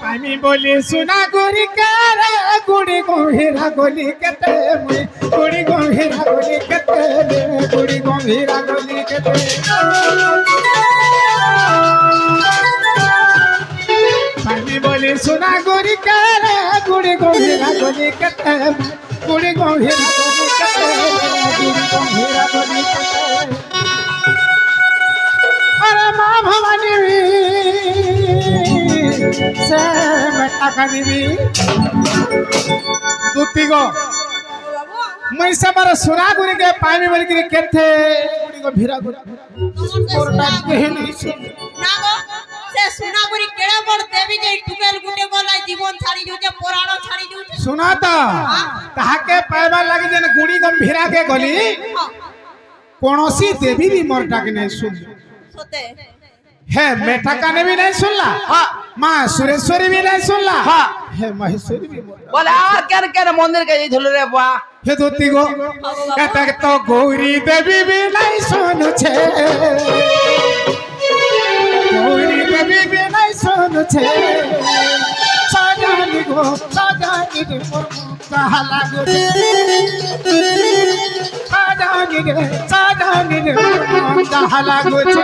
পাইমি বলি সোনা গুড়ি কারে গুড়ি গম্ভীরা গলি কেতে মুই গুড়ি গম্ভীরা গলি কেতে গুড়ি গম্ভীরা গলি কেতে পাইমি বলি সোনা গুড়ি কারে গুড়ি গম্ভীরা গলি কেতে গুড়ি গম্ভীরা গলি কেতে গুড়ি গম্ভীরা গলি কেতে अरे माँ भवानी से बेटा करीबी दूती को मैं सब बार सुना गुरी के पानी वाली के कहते गुरी को भिरा गुरी और टाइप के ही नहीं सुन ना गो से सुना गुरी केड़े बड़ देवी जे टुकेल गुटे को लाई जीवन छाड़ी जुते पुराणो छाड़ी जुते सुना था ताहा के पाइबा लगे जन गुरी को भिरा के गली कौनसी देवी भी मोर टाके नहीं सुन है मेटा काने भी नहीं सुनला हाँ माँ सुरेश्वरी भी नहीं सुनला हाँ है महेश्वरी भी बोले आ क्या मंदिर के झुल रे बुआ हे दोती गो कहता तो गौरी देवी भी नहीं सुनु छे गौरी देवी भी नहीं सुनु छे साजानी गो साजानी रे मोर कहा लागो साजानी रे मोर कहा लागो छे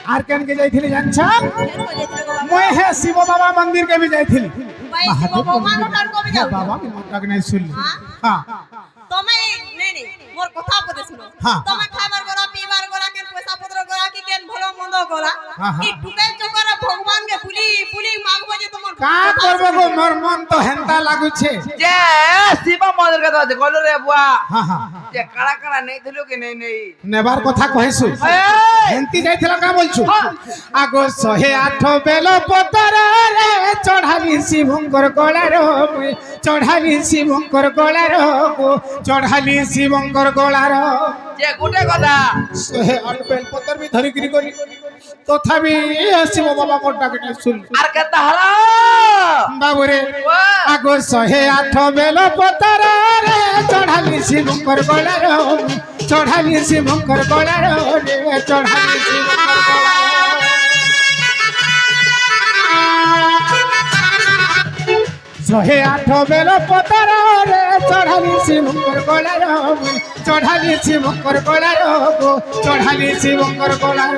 आर केन के जाइथिली जानछा मैं है शिव बाबा मंदिर के भी जाइथिली शिव बाबा मोटर को भी जाऊ बाबा भी मोटर के नहीं सुनली हां तमे नहीं मोर कथा को सुनो तमे खाइबार गोरा पीबार गोरा के पैसा पत्र गोरा की केन भलो मंद गोरा ई टुकेल चकर भगवान के पुली मांगबो जे तुमर का करबो गो मोर मन तो हेंता लागु छे जे शिव मंदिर के तो गोल रे बुआ हां हां जे काला काला नहीं थिलो कि नहीं नेबार कथा कहैसु हेंती जाइथिला का बोलछु आगो 108 बेल पतर रे चढ़ाली शिवंकर गळार चढ़ाली शिवंकर गळार चढ़ाली शिवंकर गळार जे गुटे कथा 108 बेल पतर भी धरि गिरी गली तथापि शिव बाबा मोटा के सुन आर केता हला बाबू रे आगो 108 बेल पतर रे चढ़ाली शिवंकर गळार चढ़ाली शिवंकर गळार रे चढ़ाली शिवंकर गळार 108 बेल पतर रे चढ़ाली शिवंकर गळार चढ़ाली शिवंकर गळार चढ़ाली शिवंकर गळार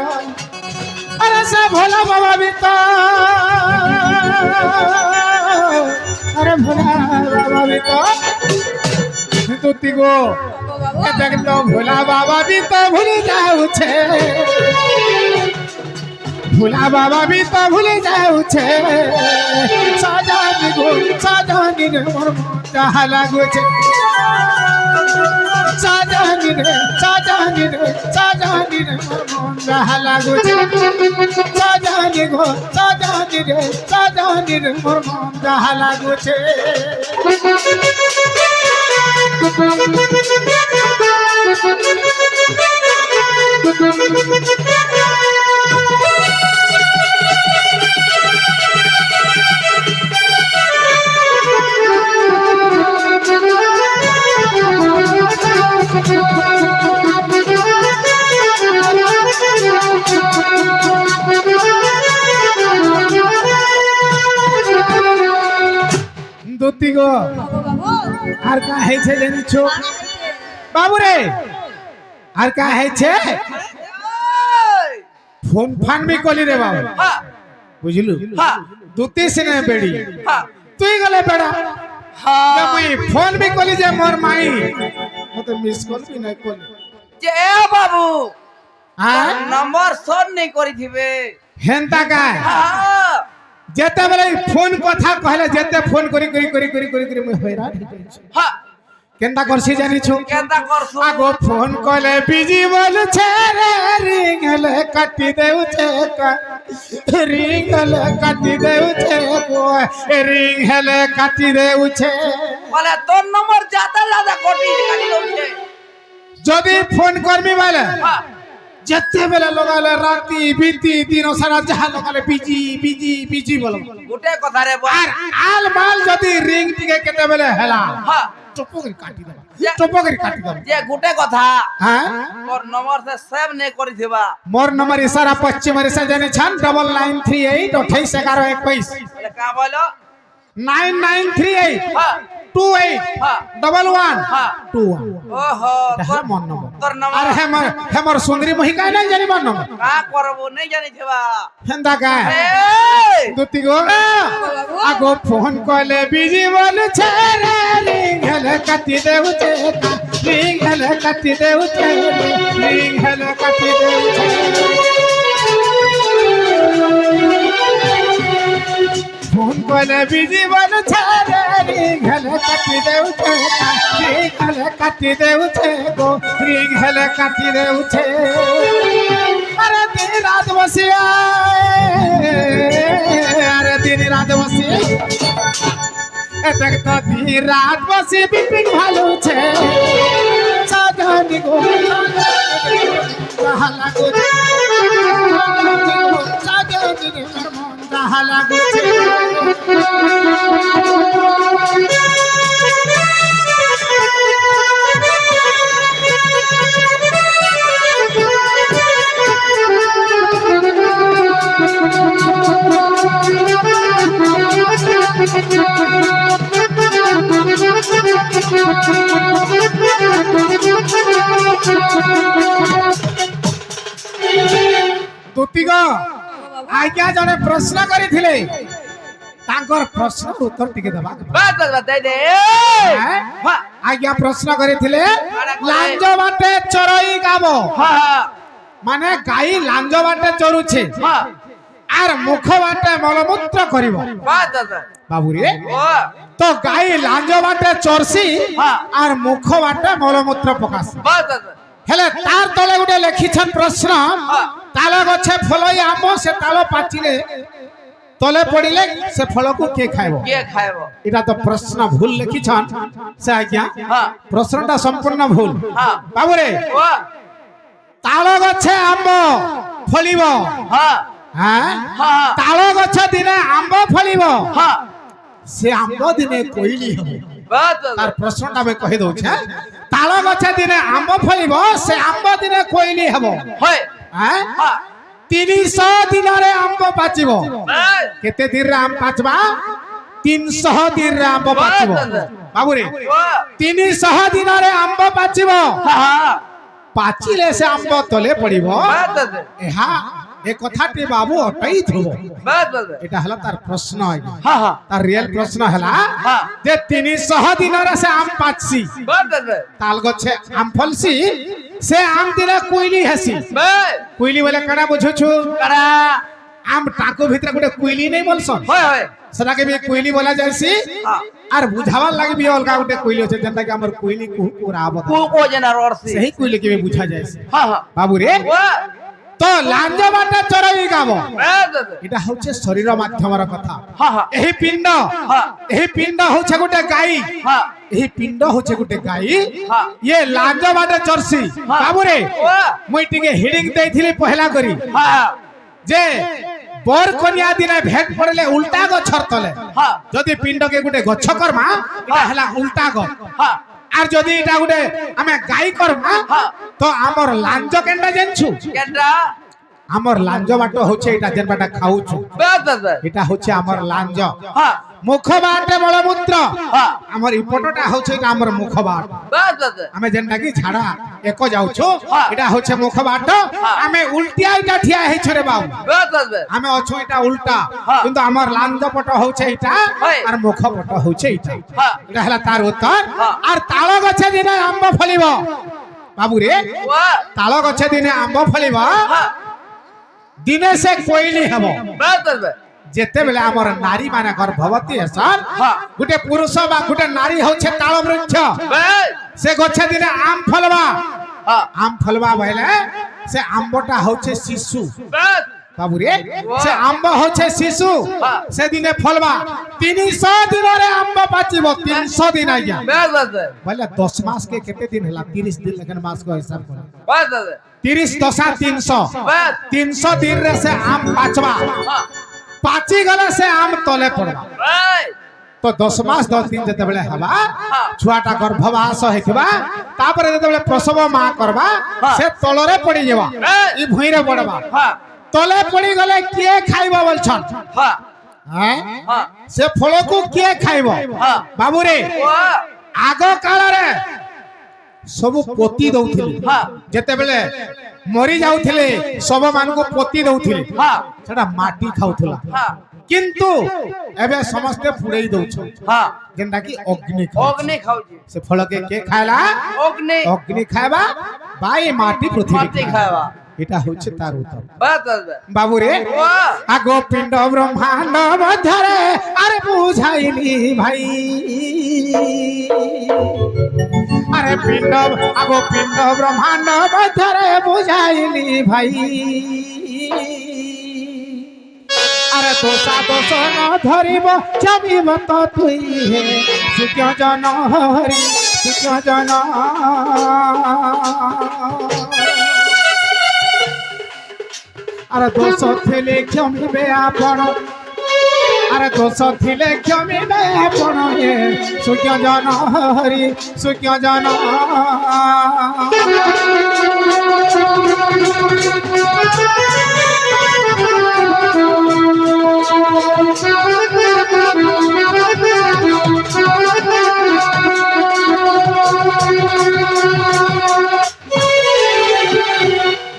अरे से भोला बाबा भी तो अरे भोला बाबा भी तो गो देख तो भोला बाबा भी तो भूल जाऊ छे भोला बाबा भी तो भूल जाऊ छे साजानी रे मोर कहा लागो छे साजानी रे मोर कहा लागो छे साजानी रे मोर कहा लागो छे दोती गो आर का है छे जानि छो बाबू रे आर का है छे फोन फान भी कोली रे बाबू हां बुझलु हां दोती से ने बेड़ी हां तुई गले बेड़ा हां मैं फोन भी कोली जे मोर माई मैं तो मिस कॉल भी नहीं कोली जे बाबू हां नंबर सोन नहीं करी थिबे हेंता का हां जेते बेले फोन कथा कहले जेते फोन करी करी करी करी करी करी मैं हैरान हो जाई छी हां केनता करसी जानि छु केनता करसु आगो फोन कले बिजी बोल छे रे रिंग ହେଲେ କାଟି ଦେଉଛେ ରିଙ୍ଗ ହେଲେ କାଟି ଦେଉଛେ ରିଙ୍ଗ ହେଲେ କାଟି ଦେଉଛେ বলে তোর নম্বর যাতা যাতা কোটি কাটি দউছে যদি ফোন করবি বলে হ্যাঁ যেতেবেলে লগালে রাতি বিতি দিন সারা যাহা লগালে বিজি বিজি বিজি বল গোটে কথা রে বল আর আল মাল যদি রিং টিকে কেতেবেলে হেলা হ্যাঁ চপকরি কাটি দেবা চপকরি কাটি দেবা যে গোটে কথা হ্যাঁ তোর নম্বর সে সেভ নে করিথিবা মোর নম্বর ইশারা পশ্চিম রিসা জানি ছান 9938 28 11 21 বলে কা বলো 9938 হ্যাঁ 28 হ্যাঁ 11 হ্যাঁ 21 ওহো তাহলে মন নম্বর তোর নম্বর আর হেমর সুন্দরী মহিকা নাই জানি মন নম্বর কা করব নাই জানিথিবা হেন্দা কা এই দুতি গো আগো ফোন কলে বিজি বলছে রে রিং হেলে কাটি দেউছে রিং হেলে কাটি দেউছে রিং হেলে কাটি দেউছে ফোন কলে বিজি বলছে রে রিং হেলে কাটি দেউছে রিং হেলে কাটি দেউছে গো রিং হেলে কাটি দেউছে আরে দিন রাত বসিয়া আরে দিন রাত বসিয়া এত দিন রাত বসে বিপিন ভালোছে সাজানি গো তাহালা গো সাজানি তাহালা গো দুতিগ আজ্ঞা জনে প্রশ্ন করিଥିଲେ তাঙ্কর প্রশ্ন উত্তর টিকে দেবা বাস বাস বাস দে দে হ্যাঁ? হ্যাঁ আজ্ঞা প্রশ্ন করিଥିଲେ লাঞ্জ বাটে চরই গাব হ্যাঁ মানে গাই লাঞ্জ বাটে চরুছে হ্যাঁ আর মুখ বাটে মলমূত্র করিব বাস বাস বাবুরে ও তো গাই লাঞ্জ বাটে চরসি হ্যাঁ। আর মুখ বাটে মলমূত্র প্রকাশ বাস বাস হেলে তার তলে গোটে লেখিছন প্রশ্ন তাল গছে ফলই আম সে তাল পাচিলে তলে পড়িলে সে ফলকু কে খাইব কে খাইব এটা তো প্রশ্ন ভুল লেখিছন সে আজ্ঞা হ্যাঁ প্রশ্নটা সম্পূর্ণ ভুল হ্যাঁ বাবুরে ও তাল গছে আম্ব ফলিব হ্যাঁ হ্যাঁ হ্যাঁ তাল গছ দিনে আম্ব ফলিব হ্যাঁ সে আম্ব দিনে কইলি হবে বাস বাস তার প্রশ্নটা আমি কহি দউছে তাল গছ দিনে আম্ব ফলিব সে আম্ব দিনে কইলি হব হয় হ্যাঁ হ্যাঁ 300 দিନରେ আম্ব পাচিব বাস কেতে দিନରେ আম পাচবা 300 দিନରେ আম্ব পাচিব বাবুরে ও 300 দিନରେ আম্ব পাচিব হ্যাঁ পাচিলে সে আম্ব তলে পড়িব বাস বাস এহা এ কথাটি বাবু অটাই থব বাস বাস এটা হলো তার প্রশ্ন আজ্ঞা হ্যাঁ হ্যাঁ তার রিয়েল প্রশ্ন হলা হ্যাঁ। যে 300 দিନରେ সে আম পাচছি বাস বাস তাল গছে আম ফলছি সে আম দিলে কুইলি হেসি বাস কুইলি বলে কানা বুঝুছু কারা আম টাকু ভিতরে গোটে কুইলি নেই বলছন হয় হয় সেটাকে বি কুইলি বলা যাইছি হ্যাঁ আর বুঝাবার লাগি বি অলগা গোটে কুইলি আছে যেটা কি আমার কুইলি কুকুরা আবদ কো কো জেনার অর্থে সেই কুইলি কে বি বুঝা যাইছে হ্যাঁ হ্যাঁ বাবু রে ও তো লাঞ্জ বাটা চড়াই গাব বাস বাস এটা হচ্ছে শরীর মাধ্যমর কথা হ্যাঁ হ্যাঁ এই পিণ্ড হ্যাঁ এই পিণ্ড হচ্ছে গোটে গাই হ্যাঁ এই পিণ্ড হচ্ছে গোটে গাই হ্যাঁ ইয়ে লাঞ্জ বাটা চরছি হ্যাঁ। বাবু রে ও মুই টিকে হিডিং দেইছিলি পহলা করি হ্যাঁ যে বর কনিয়া দিনে ভেট পড়লে উল্টা গছর তলে হ্যাঁ যদি পিণ্ডকে গোটে গছ করমা এটা হেলা উল্টা গছ হ্যাঁ আর যদি এটা গোটে আমি গাই করমা হ্যাঁ। তো আমার লাঞ্জ কেনটা জানছু কেনরা আমার লাঞ্জ বাট হচ্ছে এটা যেন বাটা খাউছু বাস বাস বাস এটা হচ্ছে আমার লাঞ্জ হ্যাঁ মুখ বাটে মলমূত্র হ্যাঁ আমার ইপটটা হচ্ছে এটা আমার মুখ বাট বাস বাস বাস আমি যেনটা কি ঝাড়া এক যাউছু হ্যাঁ। এটা হচ্ছে মুখ বাট হ্যাঁ। আমি উল্টিয়া এটা ঠিয়া হইছো রে বাবু বাস বাস বাস আমি অଛୁ এটা উল্টা হ্যাঁ। কিন্তু আমার লাঞ্জ পট হচ্ছে এটা হয়। আর মুখ পট হচ্ছে এটা হ্যাঁ এটা হলা তার উত্তর হ্যাঁ। আর তাল গছে দিনে আম্ব ফলিব বাবু রে ও তাল গছে দিনে আম্ব ফলিব হ্যাঁ দিনে সে কইলি হব বাস বাস বাস যেতেবেলে আমার নারী মানে গর্ভবতী হেসন হ্যাঁ। গোটে পুরুষ বা গোটে নারী হচ্ছে তাল বৃক্ষ বাস সে গছে দিনে আম ফলবা হ্যাঁ। আম ফলবা বলে সে আম্বটা হচ্ছে শিশু বাস বাবু রে সে আম্ব হচ্ছে শিশু হ্যাঁ। সেদিনে ফলবা 300 দিনরে আম্ব পাচিব 300 দিন আজ্ঞা বাস বাস বলে 10 মাস के केते दिन हला 30 दिन लेकिन मास को हिसाब कर বাস বাস 30 10 300 বাস 300 दिन रे से आम पाचवा হ্যাঁ पाची गले से आम तले पड़वा বাই तो 10 मास 10 दिन जते बेले हवा हाँ। छुआटा गर्भवास हेथिबा तापर जते बेले प्रसव मा करबा हाँ। से तलरे पड़ी जेबा हाँ। ई भुइरे पड़बा হ্যাঁ तले पड़ी गले किए खाइबा बोलछन হ্যাঁ हैं হ্যাঁ से फल को किए खाइबो हाँ। बाबू रे ও आग काल रे सब पोती दउथिले हाँ। जते बेले मरी जाउथिले सब मान को पोती दउथिले হ্যাঁ सेटा माटी खाउथला হ্যাঁ किंतु एबे समस्ते पुड़ेई दउछ হ্যাঁ जेंदा की अग्नि खाउ অগ্নি খাওজি से फल के खायला অগ্নি अग्नि खायबा बाई माटी पृथ्वी মাটি খাওয়া এটা হচ্ছে তার উত্তর বাস বাস বাস বাবু রে ও আগো পিণ্ড ব্রহ্মাণ্ড মধ্যরে আরে বুঝাইলি ভাই আরে পিণ্ড আগো পিণ্ড ব্রহ্মাণ্ড মধ্যরে বুঝাইলি ভাই আরে দোষা দোষ ন ধরিব জমিব তো তুই হে সুখ্য জন হরি সুখ্য জন আরে দোষ থিলে ক্ষমিবে আপন আরে দোষ থিলে ক্ষমিবে আপন হে সুখ্য জন হরি সুখ্য জন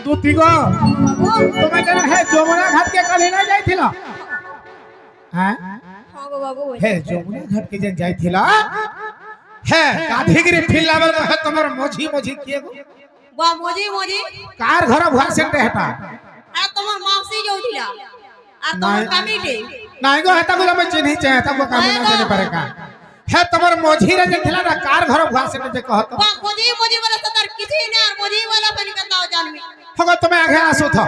দুতি গো তুমি কেন হে যমুনা ঘাট কে কালি না যাইছিল হ্যাঁ হ্যাঁ গো বাবু হে যমুনা ঘাট কে যেন যাইছিল হে গাধিগিরি ফিরলা বেলা হে তোমার মঝি মঝি কিয়ে গো বা মজি মজি কার ঘর ভরসেন্টে হেটা আর তোমার মাউসি যাউছিলা আর তোমার নাই। কামিটে নাই গো হেটা গুলো আমি চিনি চাই হেটা গো কাম না জানি পারে কা হে তোমার মঝি রে যে থিলা না কার ঘর ভরসেন্টে যে কহত বা মজি মজি বলে তো তার কিছুই না আর মজি বলে পানি কথাও জানবি হগো তুমি আগে আসো থ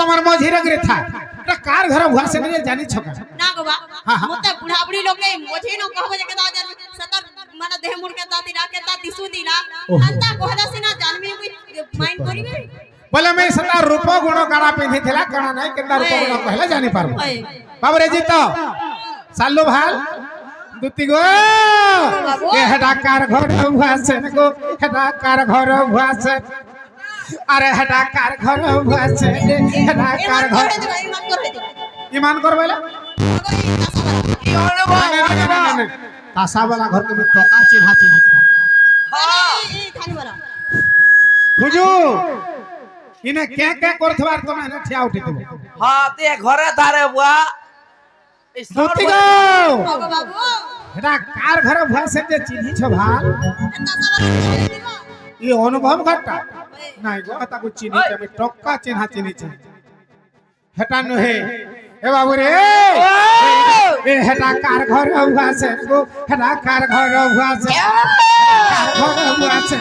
তোমার মঝি রে গরে থা এটা কার ঘর ভরসেন্টে যে জানি ছকা না গো বা হ্যাঁ, হ্যাঁ। মতে বুড়া বুড়ি লোকে মজি ন কহব যে কথাও জানবি সতর মানে দেহ মুরকে দাতি রাখে তা দিসু দিলা ওহো। আন্তা কহদা সিনা জানবি মুই মাইন্ড করিবে बोले मैं सता रूप गुण गाड़ा पिंधि थिला कणा नहीं केंदा रूप गुण कहले जानि पारबो ओए बाबू रे जी तो सालू भाल दुती गो बाबू। ए हेडा कार घर भुआसे गो हेडा कार घर भुआसे अरे हेडा कार घर भुआसे हेडा कार घर ইমান করে দিবা ईमान कर बोले কি হলো বাবা तासा वाला घर के भी तो चिन्हा चिन्ह হ্যাঁ এই খানি বলা बुझू इने क्या करथबार तमे ने ठिया उठी देबो হ্যাঁ তে ঘরে ধারে বুয়া এই दुती সর गो বাবু বাবু हेडा कार घर भुआसे जे चिन्ही छ भाल এতা সালা দিবা ये अनुभव घटा नाही गो आता को चिन्ही के मी टक्का चिन्हा चिन्ही छ हेटा न हे ए बाबू रे ए हेटा कार घर भुआसे गो हेटा कार घर भुआसे कार घर भुआसे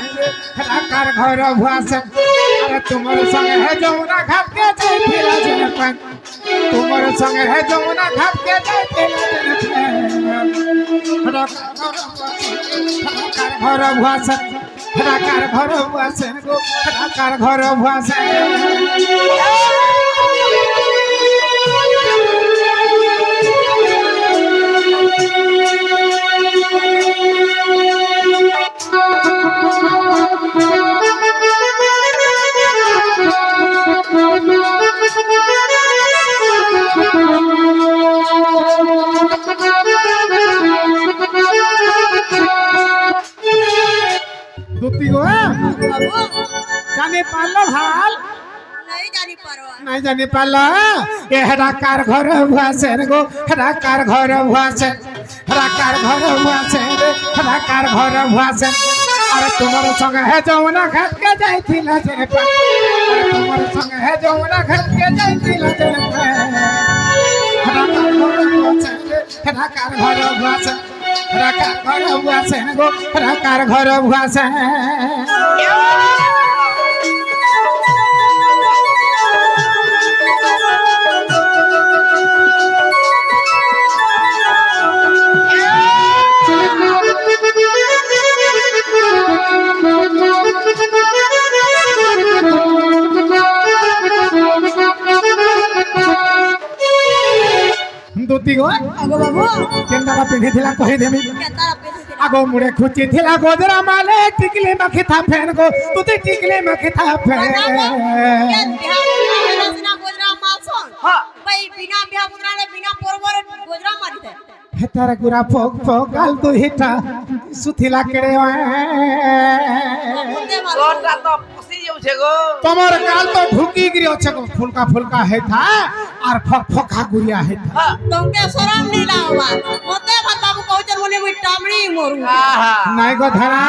हेटा कार घर भुआसे अरे तुमर संग है जमुना घाट के जाइथिला जने पान तुमर संग है जमुना घाट के जाइथिला जने पान हेटा कार घर भुआसे हेटा कार घर भुआसे गो हेटा कार घर भुआसे দুতি গো বাবু জানি পারলো ভাল নাই জানি পারো নাই জানি পারলো এ হেডা কার ঘর ভুয়াছে গো হেডা কার ঘর ভুয়াছে হেডা কার ঘর ভুয়াছে হেডা কার ঘর ভুয়াছে আরে তোমার সঙ্গে হে যমুনা ঘাট কে যাইছিলা যে পা আরে তোমার সঙ্গে হে যমুনা ঘাট কে যাইছিলা যে পা হেডা কার ঘর ভুয়াছে হেডা কার ঘর ভুয়াছে গো হেডা কার ঘর ভুয়াছে দুতি গো আগো বাবু কেন্দারা পিঁধিলা কহি দেমি কেতারা পেছে আগো মুড়ে খুচি থিলা গোজরা মালে টিকলি মাখি থা ফেন গো তুতি টিকলি মাখি থা ফেন কেন বিহা না গোজরা মাছন হ্যাঁ ভাই বিনা বিহা পুত্রালে বিনা পরবরে গোজরা মারিতে হেতার গুরা ফোক ফোক গাল দু হিটা সুথিলা কেড়ে মুন্ডে মার তোরটা তো পসি যাচ্ছে গো তোমার গাল তো ঢুকি গিরি আছে গো ফুলকা ফুলকা হেথা আর ফক ফকা গুরিয়া হেথা হ্যাঁ তোমকে শরম নি লাওবা মতে ভাত বাবু কইছন মনে মুই টামড়ি মরু আহা নাই গো ধরা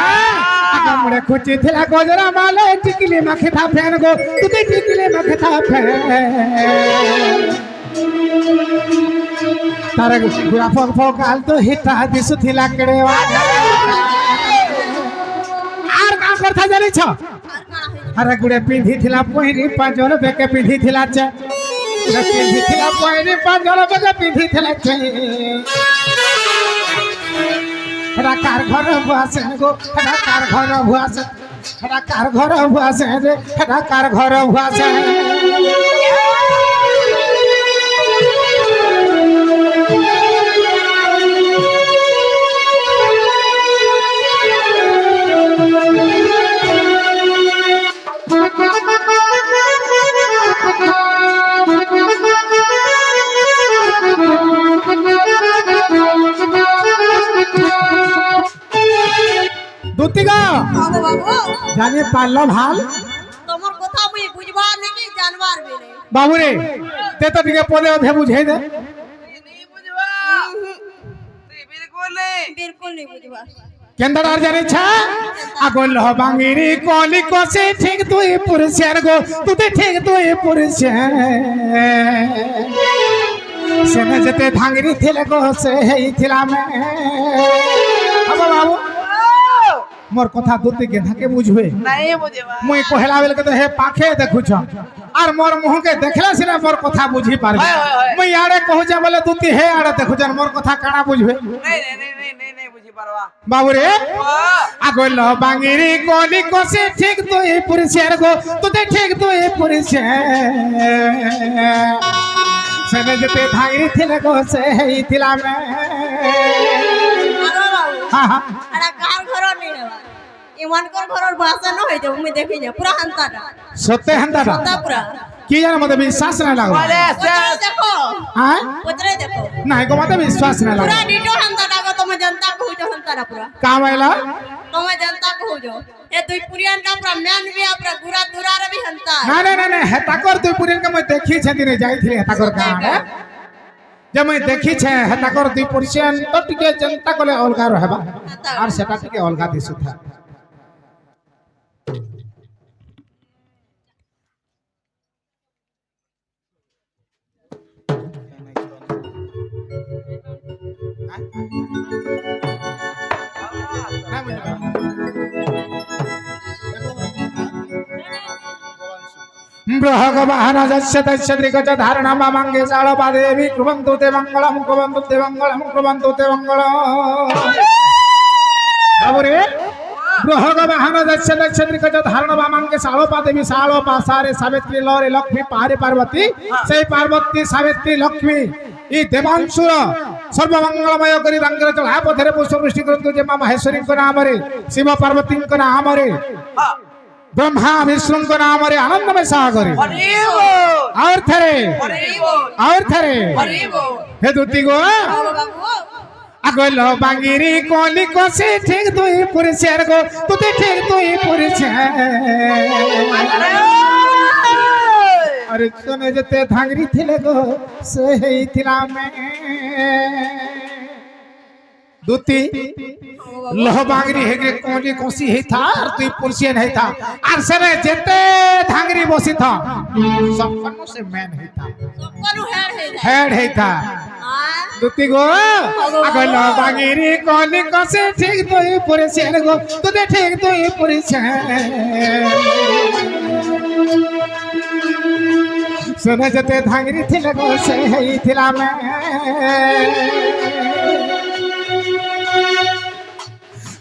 আগা মুড়ে খুচি থিলা গোজরা মালে টিকলি মাখি থা ফেন গো তুতি টিকলি মাখি থা ফেন তারে গুরা ফক ফক গাল তো হিটা দিসু থিলা কেড়ে আর কা কথা জানিছ আর কানা হই আরে গুড়ে পিঁধি থিলা পহিরি পাঁচর বেকে পিঁধি থিলা চে পিঁধি থিলা পহিরি পাঁচর বেকে পিঁধি থিলা চে হেরা কার ঘর ভুয়াছে গো হেরা কার ঘর ভুয়াছে হেরা কার ঘর ভুয়াছে রে হেরা কার ঘর ভুয়াছে দুতি গো আগো বাবু জানিয়ে পারলো ভাল তোমার কথা মুই বুঝবার নাকি জানবার বেলে বাবু রে তে তো টিকে পদে অধে বুঝাই দে नहीं बुझवा তুই बिल्कुल नहीं बिल्कुल नहीं बुझবার কেন্দার আর জানিছ আগল বাঙ্গিরি কলি কসে ঠিক তুই পুরুষের গো তুই ঠিক তুই পুরুষের সেনে যেতে ভাঙ্গিরি থিলে গো সে হেই থিলাম বাবু মোর কথা দুতি গেধাকে বুঝবে नहीं बुझवा মুই কহেলা বেলকে তো হে পাখে দেখুছ আর মোর মুহকে দেখলে সিনা মোর কথা বুঝি পারবে হয়, হয়, হয়। মুই আড়ে কহুছে বলে দুতি হে আড়ে দেখুছ মোর কথা কানা বুঝবে नहीं बुझी परवा বাবুরে আগল বাঙ্গিরি কলি কসে ঠিক তুই পুরুষের গো তুই ঠিক তুই পুরুষের সেনে যেতে ভাঙ্গিরি থিলে গো সে হেই থিলাম আগো বাবু হ্যাঁ হ্যাঁ আরে কার ঘর নেই রেবা ইমান কোন ঘরর ভাষা ন হইতে মুই দেখি যা পুরা হান্তাটা সত্যি হেন্দাটা তা পুরা কি জানো মতে বিশ্বাস না লাগলো बोले পত্রে দেখো হ্যাঁ পত্রে দেখো নাই গো মতে বিশ্বাস না পুরা লাগলো ডিটো হান্তাটা গো তুমি জনতা কহুছ হান্তাটা পুরা কাম আইলা তুমি জনতা কহুছ এ দুই পুরিয়ান কা পুরা ম্যান বি পুরা গুরা দুরার বি হান্তা না না না না হেতাকর তুই পুরিন কে মই দেখি দিনে যাইଥିଲି হেতাকর কাড়ে যে মই দেখি হেতাকর দুই পরিশন তো টিকে চিন্তা কলে অলগা রহবা আর সেটা টিকে অলগা দিসু থা भगवान जस्य तस्य त्रिकच धारणा मांगे साळपा देवी कृपन्तु ते मंगलम कृपन्तु ते मंगलम कृपन्तु ते मंगलम बाबूरे भगवान जस्य तस्य त्रिकच धारणा मांगे साळपा देवी साळपा सारे सावित्री लरे लक्ष्मी पारे पार्वती সেই পার্বতী সাবিত্রী লক্ষ্মী এই দেবাংশুর সর্বমঙ্গলময় করি রঙ্গের চলা পথরে পুষ্পবৃষ্টি করন্তু যে মা মহেশ্বরীଙ୍କ নামରେ শিব পার্বতীଙ୍କ নামରେ ब्रह्मा विष्णु को नाम रे आनंद में सागर और थरे हे दुती गो আগল বাঙ্গিরি কলি কসে ঠিক তুই পুরুষের গো তুই ঠিক তুই পুরুষের আরে শুনে যেতে ধাঙ্গরি থিলে গো সে হেইছিলা মে দুতি লহ বাঙ্গরি হেগে কোনি কসি হেইথা আর তুই পুরুষের হেইথা আর সেনে যেতে ধাঙ্গরি বসি থা সবকনো সে মেন হেইথা সবকনো হেড হেইথা দুতি গো আগল বাঙ্গিরি কলি কসে ঠিক তুই পুরুষের গো তুই ঠিক তুই পুরুষের শুনে যেতে ধাঙ্গরি থিলে গো সে হেইছিলা মে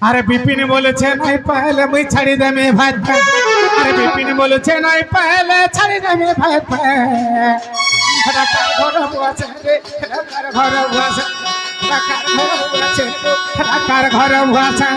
अरे बिपिन बोले छे नहीं पहले मुई छाड़ी दे में भात अरे बिपिन बोले छे नहीं पहले छाड़ी दे में भात হেটা কার ঘর বসে রে হেটা কার ঘর বসে হেটা কার ঘর বসে হেটা কার ঘর বসে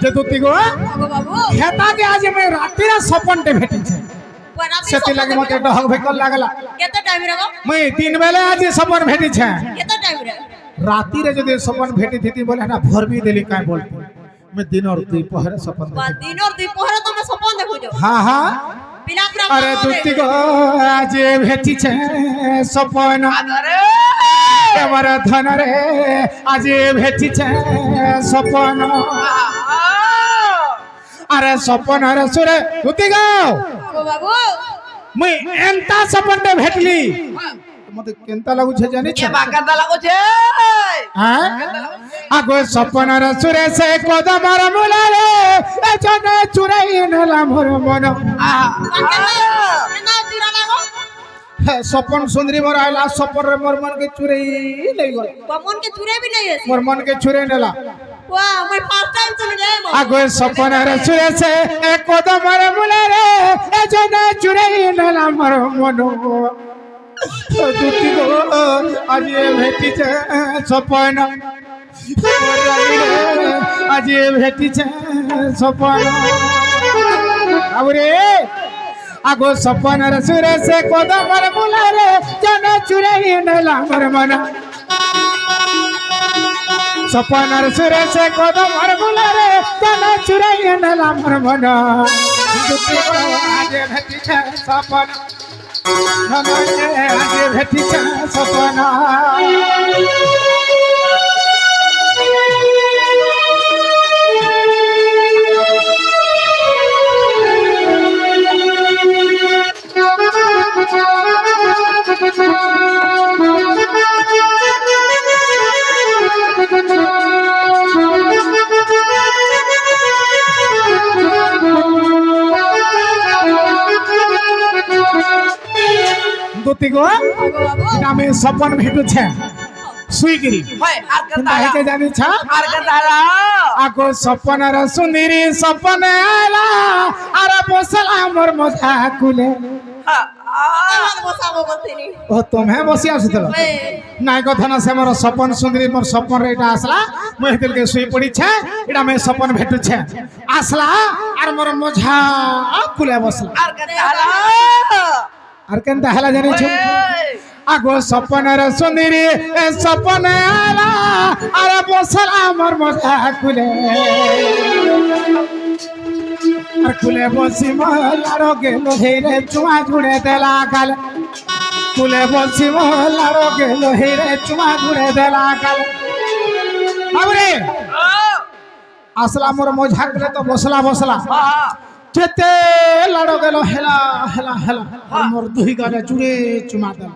যে দুতি গো বাবু হেতাকে আজ আমি রাতিরে সপনটে ভেটিছে সেতি লাগে মতে ডহক ভেকল লাগলা কেতে টাইম রে গো মুই তিন বেলা আজ সপন ভেটিছে কেতে টাইম রে রাতিরে যদি সপন ভেটি থিতি বলে হেটা ভরবি দেলি কাই বলতি मैं दिन और दुई पहरे सपन বা দিন আর দুই পহরে তুমি স্বপ্ন দেখুছো हाँ हाँ বিনা প্রাণ अरे दुती गो आज भेटी छे सपन আরে एवर धन रे आज भेटी छे सपन अरे सपन रे सुरे दुती गो বাবু मुई एंता सपन ते भेटली मते केंता लागु छे जानि কে छे বাকাদা লাগছে हां आगो सपन रे सुरे से कदमर मुला रे ए जने चुराई नेला मोर मन না চুরা লাগো सपन सुंदरी मोर आइला सपन रे मोर मन के चुराई ले गला কমন কে চুরে বি নাই আছে मोर मन के चुरे नेला ওয়া মই ফার্স্ট টাইম শুনে যাই মো आगो सपन रे सुरे से ए कदमर मुला रे ए जने चुराई नेला मोर मन दुती गो आज भेटी छे सपन आज भेटी छे सपन अब रे आगो सपन रे सुरे से कदमर मुला रे जन चुराई नेला मोर मन सपन रे सुरे से कदमर मुला रे जन चुराई नेला मोर मन दुती गो आज भेटी छे सपन आज भेटी छे सपन दुती गो বাবু नामे सपन भेटु छे सुईगिरी হয় আর किंता কথা हेके जानि छ আর কথা आगो सपन र सुंदरी सपन आला अरे बसला मोर मजा कुले আমার বসাবো বলতেনি ओ तुम्हें बसी आसुतल ওই नाय कथा ना से मोर सपन सुंदरी मोर सपन रे एटा आसला मैं दिल के सुई पड़ी छे एटा मैं सपन भेटु छे आसला और मोर मजा कुले बसला আর কথা और केनता हला जानि छ आगो सपन रे सुंदरी ए सपन आला अरे बसला मोर मजा कुले और कुले बसी मोलारो गेलो हेरे चुआ जुड़े देला काल कुले बसी मोलारो गेलो हेरे चुआ जुड़े देला काल अबरे असला मोर मजा कुले तो बसला बसला केते लाड़ो गेलो हेला हेला हेला और मोर दुही गाले जुड़े चुमा देला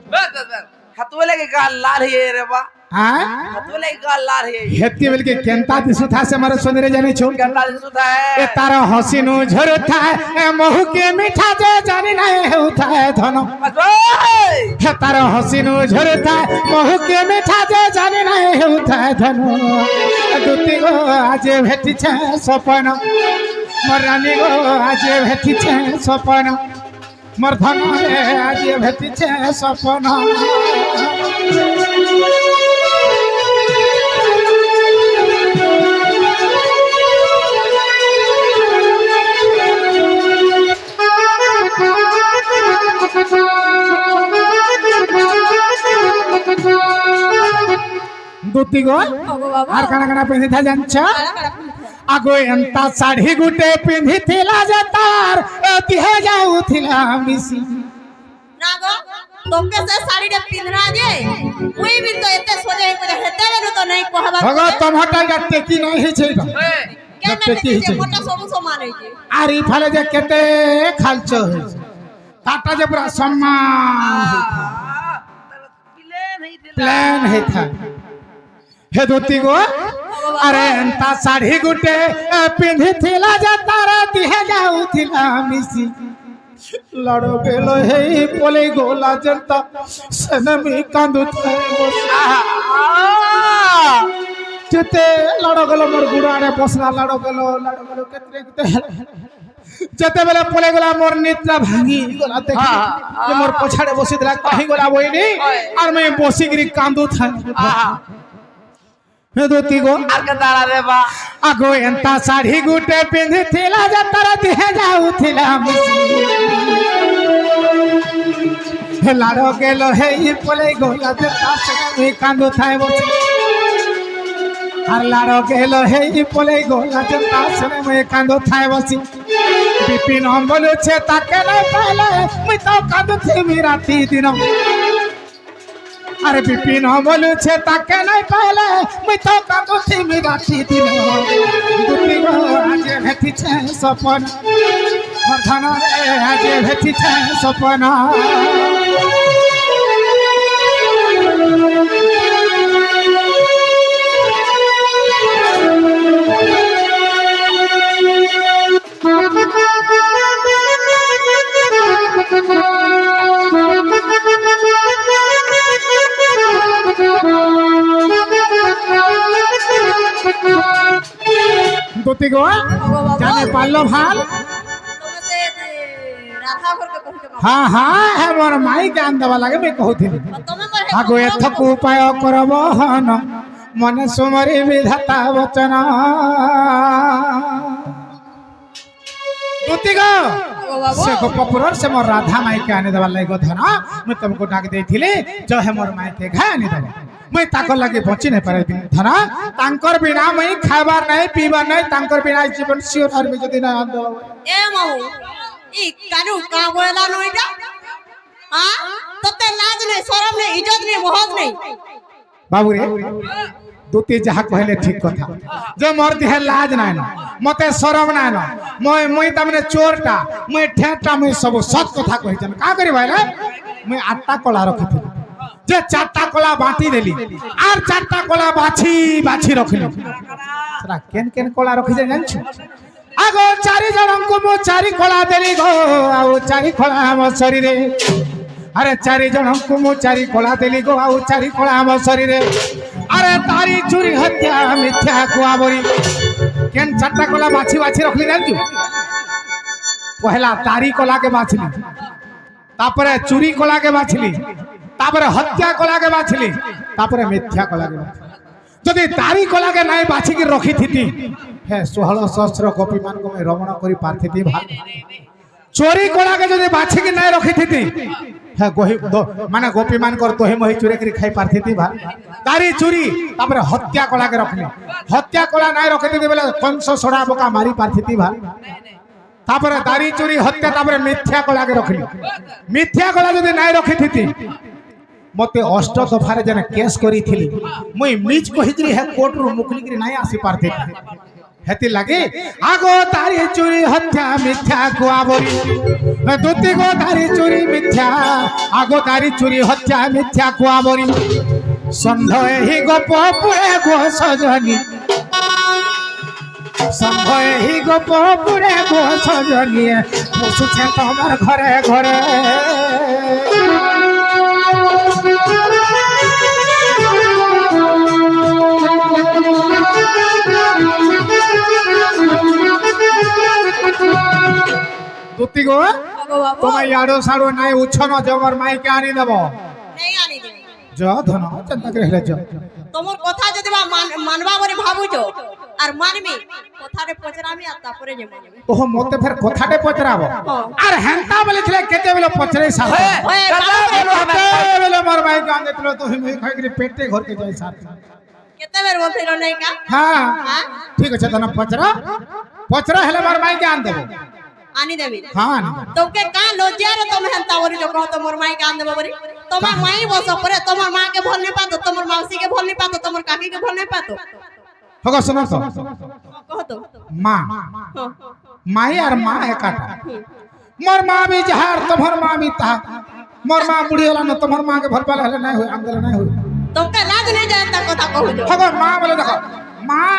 হাতুয়ে লাগে গাল লাল হয়ে রে বা हां হাতুয়ে লাগে গাল লাল হয়ে हेती बेल के केंता दिसु था से मारे सुंदरी जानि छु গাল সুতা ए तार हसीनु झरता ए महु के मीठा जे जानि नाही हेउता धन हे तार हसीनु झरता महु के मीठा जे जानि नाही हेउता धन दुती गो आज भेटी छे सपन मोर रानी गो आज भेटी छे सपन मोर धन रे आज भेटी छे सपन दुती गो বাবু आर काना काना पिंधि था जानछ आगो एंता साड़ी गुटे पिंधि थिला जे तार दिहे जाऊ थिला मिसी না গো তোকে সে শাড়িটা পিনরা যে ওই বিন তো এতে সোজে করে হেতে বেরু তো নাই কহবা भगो तमहटा गट्टे की नहीं है छै কেন गट्टे की যে है মোটা সব সমান হইছে आर ई फाले जे केते खालच है ताटा जे पूरा सम्मान प्लान है था हे धोती गो अरे एंता साड़ी गुटे पिंधि थिला जे तार दिहे जाऊ যাଉଥିଲା ମିଶି ଲଡ଼ ବେଲ ହେଇ ପଲେଇ ଗଲା ଯେନ୍ତା ସେନେ ବି କାନ୍ଦୁଥାଏ ବସି ଯେତେ ଲଡ଼ ଗଲ ମୋର ଗୁଡ଼ ଆଡ଼େ ବସଲା ଲଡ଼ ଗଲ କେତେ କେତେ ଯେତେବେଳେ ପଳେଇ ଗଲା ମୋର ନିଦ୍ରା ଭାଙ୍ଗି ଗଲା ଦେଖି ଯେ ମୋର ପଛାଡେ ବସିଥିଲା କାହିଁ ଗଲା ବଇନି আর ମୁଁ ବସିକିରି କାନ୍ଦୁଥାଏ দুতি গো আর কে দাঁড়া রে বা আগো এন্তা শাড়ি গুটে পিঁধিଥିଲା যে তার দেহে যাউଥିଲା লাড় গেল হেই পলেই গলা যে তার সঙ্গে কান্দুଥାଏ বসি আর লাড় গেল হেই পলেই গলা যে তার সঙ্গে কান্দুଥାଏ বসি বিপিন বলুছে তাকে নাই পাইলে মুই তো কান্দুথিবি রাতি দিন আরে বিপিন বলুছে তাকে নাই পাইলে মুই তো কান্দুথিবি রাতি দিন দুটি গো আজ ভেটিছে সপন ধন রে আজ ভেটিছে সপন দুটি গো জানে পারলো ভাল তুমি সে রাধা ঘরকে কহিছ কহ হ্যাঁ হ্যাঁ হ্যাঁ মোর মাই গান দেবা লাগে আমি কহুଥିଲି তুমি মোর আগো এথক উপায় করব হন মনে সুমরি বিধাতা বচন দুটি গো সে গোপপুরর সে মোর রাধা মাইকে আনি দেবার লাগি ধন মুই তুমको ডাক দেইଥିଲି যে হে মোর মাইকে ঘা আনি দেবা মুই তাকর লাগি বଞ୍ଚি নাই পারে ধন তাঙ্কর বিনা মুই খাবার নাই পিবার নাই তাঙ্কর বিনা জীবন শিওর আর আমি যদি না আন দেব এ মাউ ই কানু কা বলা নইটা হ্যাঁ তোতে লাজ নেই শরম নেই ইজ্জত নেই মহৎ নেই বাবু রে দুটি যাহা কহিলে ঠিক কথা যে মোর দেহে লাজ নাই না মতে শরম নাই না মুই তামনে চোরটা মুই ঠেটা মুই সব সৎ কথা কহিছেন কা করি ভাইলে মুই 8টা কলা রখিଥିଲି যে 4টা কলা বাটি দেলি আর 4টা কলা বাছি বাছি রখিলি সেটা কেন কেন কলা রখিছে জানছো আগো 4 জনଙ୍କୁ মু 4 কলা দেলি গো ଆଉ 4 কলা ଆମ শরীরে আরে 4 জনଙ୍କୁ মু 4 কলা দেলি গো ଆଉ 4 কলা ଆମ শরীরে আরে তারি চুরি হত্যা মিথ্যা কুয়াবরি কেন 4টা কলা বাছি বাছি রখলি জানছু পহলা তারি কলা কে বাছলি তারপরে চুরি কলা কে বাছলি তারপরে হত্যা কলা কে বাছলি তারপরে মিথ্যা কলা কে বাছলি যদি তারি কলা কে নাই বাছি কি রখি থিতি হে 16 সহস্র গোপী মান কো রমণ করি পারথিতি ভাগ চোরি কলা কে যদি বাছি কি নাই রখি থিতি হ্যাঁ মানে গোপী মান কর তোহে মহি চুরি করি খাই পারথিতি ভাগ তারি চুরি তারপরে হত্যা কলা কে রখলি হত্যা কলা নাই রখি থিতি বলে কংস সোড়া বোকা মারি পারথিতি ভাগ তারপরে দাড়ি চুরি হত্যা তারপরে মিথ্যা কলাকে রখিলি মিথ্যা কলা যদি নাই রখিথিতি মতে 8 দফারে যেন কেস করিথিলি মুই মিজ কহিছিলি হে কোর্টরু মুকলিকি নাই আসি পারথি হেতি লাগে আগো দাড়ি চুরি হত্যা মিথ্যা কুয়াবরি দুতি গো দাড়ি চুরি মিথ্যা আগো দাড়ি চুরি হত্যা মিথ্যা কুয়াবরি সন্দেহ হি গোপ পুরে গো সজনী সম্ভয় হি গোপ পুরে গো সজনী বসুছে তোমার ঘরে ঘরে দুতি গো তোমার ইয়াড়ো সাড়ো নাই উছন জবর মাইকে আনি দেব নেই আনি দে জ ধন চিন্তা করে হেলে জ তোমার কথা যদি মানবা বলে ভাবুছো আর মানবি কথারে পচরামি আর তারপরে যে মানবি ওহ মতে ফের কথাটে পচরাব আর হেনতা বলেছিলে কেতে বেলে পচরাই সাথ বেলে মোর ভাই গান দেতলো তো হিম খাই করে পেটে ঘর কে যাই সাথ কেতে বের বলছিল নাই কা হ্যাঁ হ্যাঁ ঠিক আছে ধন পচরা পচরা হেলে মোর ভাই গান দেব আনি দেবি হ্যাঁ তোকে কা লজ্জারে তুমি হেনতা বলি যে কহ তোমার মাই গান দেব বলি তোমার মাই বস পরে তোমার মা কে ভল নি পাতো তোমার মাউসি কে ভল নি পাতো তোমার কাকি কে ভল নি পাতো হগো শুনো তো কহ তো মা মাই আর মা একাটা मोर माँ भी जहार तुम्हार माँ भी ता मोर माँ बुढ़ी होला न तुम्हार माँ के भल पाला हले नहीं होय आंदोलन नहीं होय तुमका लाज नहीं जाता कथा कहू जो हगो माँ बोले देखो माँ